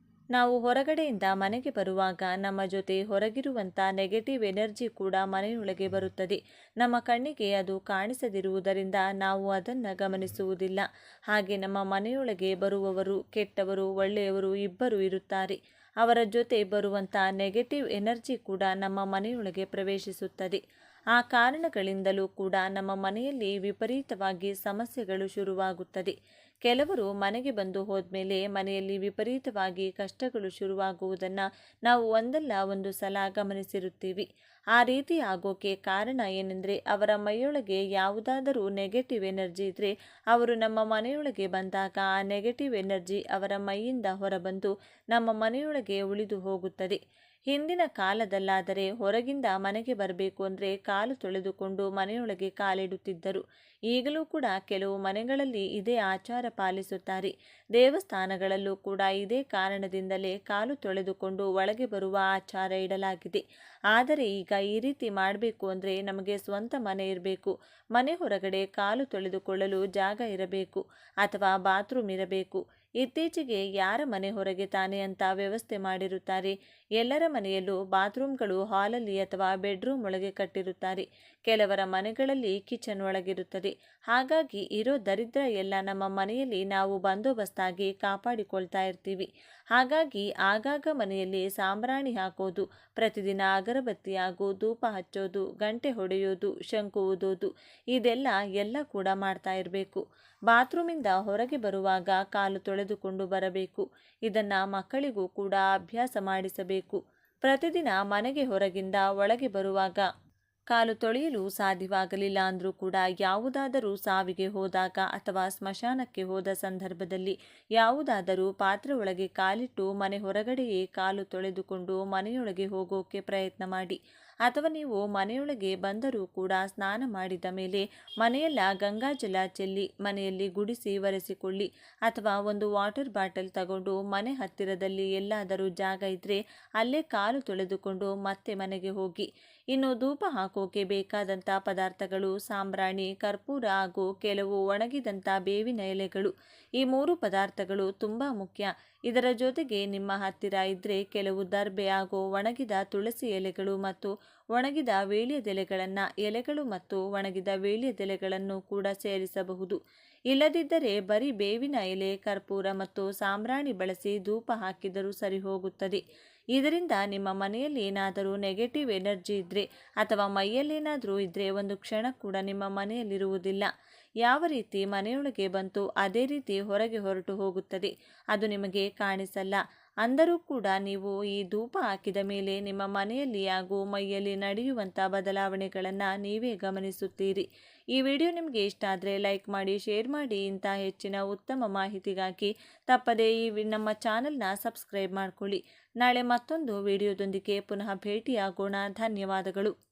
ನಾವು ಹೊರಗಡೆಯಿಂದ ಮನೆಗೆ ಬರುವಾಗ ನಮ್ಮ ಜೊತೆ ಹೊರಗಿರುವಂಥ ನೆಗೆಟಿವ್ ಎನರ್ಜಿ ಕೂಡ ಮನೆಯೊಳಗೆ ಬರುತ್ತದೆ. ನಮ್ಮ ಕಣ್ಣಿಗೆ ಅದು ಕಾಣಿಸದಿರುವುದರಿಂದ ನಾವು ಅದನ್ನು ಗಮನಿಸುವುದಿಲ್ಲ. ಹಾಗೆ ನಮ್ಮ ಮನೆಯೊಳಗೆ ಬರುವವರು ಕೆಟ್ಟವರು, ಒಳ್ಳೆಯವರು ಇಬ್ಬರು ಇರುತ್ತಾರೆ. ಅವರ ಜೊತೆ ಬರುವಂಥ ನೆಗೆಟಿವ್ ಎನರ್ಜಿ ಕೂಡ ನಮ್ಮ ಮನೆಯೊಳಗೆ ಪ್ರವೇಶಿಸುತ್ತದೆ. ಆ ಕಾರಣಗಳಿಂದಲೂ ಕೂಡ ನಮ್ಮ ಮನೆಯಲ್ಲಿ ವಿಪರೀತವಾಗಿ ಸಮಸ್ಯೆಗಳು ಶುರುವಾಗುತ್ತದೆ. ಕೆಲವರು ಮನೆಗೆ ಬಂದು ಹೋದ್ಮೇಲೆ ಮನೆಯಲ್ಲಿ ವಿಪರೀತವಾಗಿ ಕಷ್ಟಗಳು ಶುರುವಾಗುವುದನ್ನು ನಾವು ಒಂದಲ್ಲ ಒಂದು ಸಲ ಗಮನಿಸಿರುತ್ತೀವಿ. ಆ ರೀತಿ ಆಗೋಕೆ ಕಾರಣ ಏನೆಂದರೆ ಅವರ ಮೈಯೊಳಗೆ ಯಾವುದಾದರೂ ನೆಗೆಟಿವ್ ಎನರ್ಜಿ ಇದ್ದರೆ ಅವರು ನಮ್ಮ ಮನೆಯೊಳಗೆ ಬಂದಾಗ ಆ ನೆಗೆಟಿವ್ ಎನರ್ಜಿ ಅವರ ಮೈಯಿಂದ ಹೊರಬಂದು ನಮ್ಮ ಮನೆಯೊಳಗೆ ಉಳಿದು ಹೋಗುತ್ತದೆ. ಹಿಂದಿನ ಕಾಲದಲ್ಲಾದರೆ ಹೊರಗಿಂದ ಮನೆಗೆ ಬರಬೇಕು ಅಂದರೆ ಕಾಲು ತೊಳೆದುಕೊಂಡು ಮನೆಯೊಳಗೆ ಕಾಲಿಡುತ್ತಿದ್ದರು. ಈಗಲೂ ಕೂಡ ಕೆಲವು ಮನೆಗಳಲ್ಲಿ ಇದೇ ಆಚಾರ ಪಾಲಿಸುತ್ತಾರೆ. ದೇವಸ್ಥಾನಗಳಲ್ಲೂ ಕೂಡ ಇದೇ ಕಾರಣದಿಂದಲೇ ಕಾಲು ತೊಳೆದುಕೊಂಡು ಒಳಗೆ ಬರುವ ಆಚಾರ ಇಡಲಾಗಿದೆ. ಆದರೆ ಈಗ ಈ ರೀತಿ ಮಾಡಬೇಕು ಅಂದರೆ ನಮಗೆ ಸ್ವಂತ ಮನೆ ಇರಬೇಕು. ಮನೆ ಹೊರಗಡೆ ಕಾಲು ತೊಳೆದುಕೊಳ್ಳಲು ಜಾಗ ಇರಬೇಕು ಅಥವಾ ಬಾತ್ರೂಮ್ ಇರಬೇಕು. ಇತ್ತೀಚೆಗೆ ಯಾರ ಮನೆ ಹೊರಗೆ ತಾನೆ ಅಂತ ವ್ಯವಸ್ಥೆ ಮಾಡಿರುತ್ತಾರೆ. ಎಲ್ಲರ ಮನೆಯಲ್ಲೂ ಬಾತ್ರೂಮ್ಗಳು ಹಾಲಲ್ಲಿ ಅಥವಾ ಬೆಡ್ರೂಮ್ ಒಳಗೆ ಕಟ್ಟಿರುತ್ತಾರೆ. ಕೆಲವರ ಮನೆಗಳಲ್ಲಿ ಕಿಚನ್ ಒಳಗಿರುತ್ತದೆ. ಹಾಗಾಗಿ ಇರೋ ದರಿದ್ರ ಎಲ್ಲ ನಮ್ಮ ಮನೆಯಲ್ಲಿ ನಾವು ಬಂದೋಬಸ್ತಾಗಿ ಕಾಪಾಡಿಕೊಳ್ತಾ ಇರ್ತೀವಿ. ಹಾಗಾಗಿ ಆಗಾಗ ಮನೆಯಲ್ಲಿ ಸಾಂಬ್ರಾಣಿ ಹಾಕೋದು, ಪ್ರತಿದಿನ ಅಗರಬತ್ತಿ ಹಾಗೂ ಧೂಪ ಹಚ್ಚೋದು, ಗಂಟೆ ಹೊಡೆಯೋದು, ಶಂಕು ಊದೋದು ಇದೆಲ್ಲ ಕೂಡ ಮಾಡ್ತಾ ಇರಬೇಕು. ಬಾತ್ರೂಮಿಂದ ಹೊರಗೆ ಬರುವಾಗ ಕಾಲು ತೊಳೆದುಕೊಂಡು ಬರಬೇಕು. ಇದನ್ನು ಮಕ್ಕಳಿಗೂ ಕೂಡ ಅಭ್ಯಾಸ ಮಾಡಿಸಬೇಕು. ಪ್ರತಿದಿನ ಮನೆಗೆ ಹೊರಗಿಂದ ಒಳಗೆ ಬರುವಾಗ ಕಾಲು ತೊಳೆಯಲು ಸಾಧ್ಯವಾಗಲಿಲ್ಲ ಅಂದರೂ ಕೂಡ ಯಾವುದಾದರೂ ಸಾವಿಗೆ ಹೋದಾಗ ಅಥವಾ ಸ್ಮಶಾನಕ್ಕೆ ಹೋದ ಸಂದರ್ಭದಲ್ಲಿ ಯಾವುದಾದರೂ ಪಾತ್ರೆ ಒಳಗೆ ಕಾಲಿಟ್ಟು ಮನೆ ಹೊರಗಡೆಯೇ ಕಾಲು ತೊಳೆದುಕೊಂಡು ಮನೆಯೊಳಗೆ ಹೋಗೋಕೆ ಪ್ರಯತ್ನ ಮಾಡಿ. ಅಥವಾ ನೀವು ಮನೆಯೊಳಗೆ ಬಂದರೂ ಕೂಡ ಸ್ನಾನ ಮಾಡಿದ ಮೇಲೆ ಮನೆಯೆಲ್ಲ ಗಂಗಾಜಲ ಚೆಲ್ಲಿ ಮನೆಯಲ್ಲಿ ಗುಡಿಸಿ ಒರೆಸಿಕೊಳ್ಳಿ. ಅಥವಾ ಒಂದು ವಾಟರ್ ಬಾಟಲ್ ತಗೊಂಡು ಮನೆ ಹತ್ತಿರದಲ್ಲಿ ಎಲ್ಲಾದರೂ ಜಾಗ ಇದ್ದರೆ ಅಲ್ಲೇ ಕಾಲು ತೊಳೆದುಕೊಂಡು ಮತ್ತೆ ಮನೆಗೆ ಹೋಗಿ. ಇನ್ನು ಧೂಪ ಹಾಕೋಕೆ ಬೇಕಾದಂಥ ಪದಾರ್ಥಗಳು ಸಾಂಬ್ರಾಣಿ, ಕರ್ಪೂರ ಹಾಗೂ ಕೆಲವು ಒಣಗಿದಂಥ ಬೇವಿನ ಎಲೆಗಳು. ಈ 3 ಪದಾರ್ಥಗಳು ತುಂಬ ಮುಖ್ಯ. ಇದರ ಜೊತೆಗೆ ನಿಮ್ಮ ಹತ್ತಿರ ಇದ್ದರೆ ಕೆಲವು ದರ್ಬೆ ಹಾಗೂ ಒಣಗಿದ ತುಳಸಿ ಎಲೆಗಳು ಮತ್ತು ಒಣಗಿದ ವೀಳ್ಯದೆಲೆಗಳನ್ನು ಎಲೆಗಳು ಮತ್ತು ಒಣಗಿದ ವೀಳ್ಯದೆಲೆಗಳನ್ನು ಕೂಡ ಸೇರಿಸಬಹುದು. ಇಲ್ಲದಿದ್ದರೆ ಬರೀ ಬೇವಿನ ಎಲೆ, ಕರ್ಪೂರ ಮತ್ತು ಸಾಂಬ್ರಾಣಿ ಬಳಸಿ ಧೂಪ ಹಾಕಿದರೂ ಸರಿ ಹೋಗುತ್ತದೆ. ಇದರಿಂದ ನಿಮ್ಮ ಮನೆಯಲ್ಲಿ ಏನಾದರೂ ನೆಗೆಟಿವ್ ಎನರ್ಜಿ ಇದ್ದರೆ ಅಥವಾ ಮೈಯಲ್ಲೇನಾದರೂ ಇದ್ದರೆ ಒಂದು ಕ್ಷಣ ಕೂಡ ನಿಮ್ಮ ಮನೆಯಲ್ಲಿರುವುದಿಲ್ಲ. ಯಾವ ರೀತಿ ಮನೆಯೊಳಗೆ ಬಂತು ಅದೇ ರೀತಿ ಹೊರಗೆ ಹೊರಟು ಹೋಗುತ್ತದೆ. ಅದು ನಿಮಗೆ ಕಾಣಿಸಲ್ಲ. ಅಂದರೂ ಕೂಡ ನೀವು ಈ ಧೂಪ ಹಾಕಿದ ಮೇಲೆ ನಿಮ್ಮ ಮನೆಯಲ್ಲಿ ಹಾಗೂ ಮೈಯಲ್ಲಿ ನಡೆಯುವಂಥ ಬದಲಾವಣೆಗಳನ್ನು ನೀವೇ ಗಮನಿಸುತ್ತೀರಿ. ಈ ವಿಡಿಯೋ ನಿಮಗೆ ಇಷ್ಟ ಆದರೆ ಲೈಕ್ ಮಾಡಿ, ಶೇರ್ ಮಾಡಿ. ಇಂಥ ಹೆಚ್ಚಿನ ಉತ್ತಮ ಮಾಹಿತಿಗಾಗಿ ತಪ್ಪದೇ ನಮ್ಮ ಚಾನಲ್ನ ಸಬ್ಸ್ಕ್ರೈಬ್ ಮಾಡ್ಕೊಳ್ಳಿ. ನಾಳೆ ಮತ್ತೊಂದು ವಿಡಿಯೋದೊಂದಿಗೆ ಪುನಃ ಭೇಟಿಯಾಗೋಣ. ಧನ್ಯವಾದಗಳು.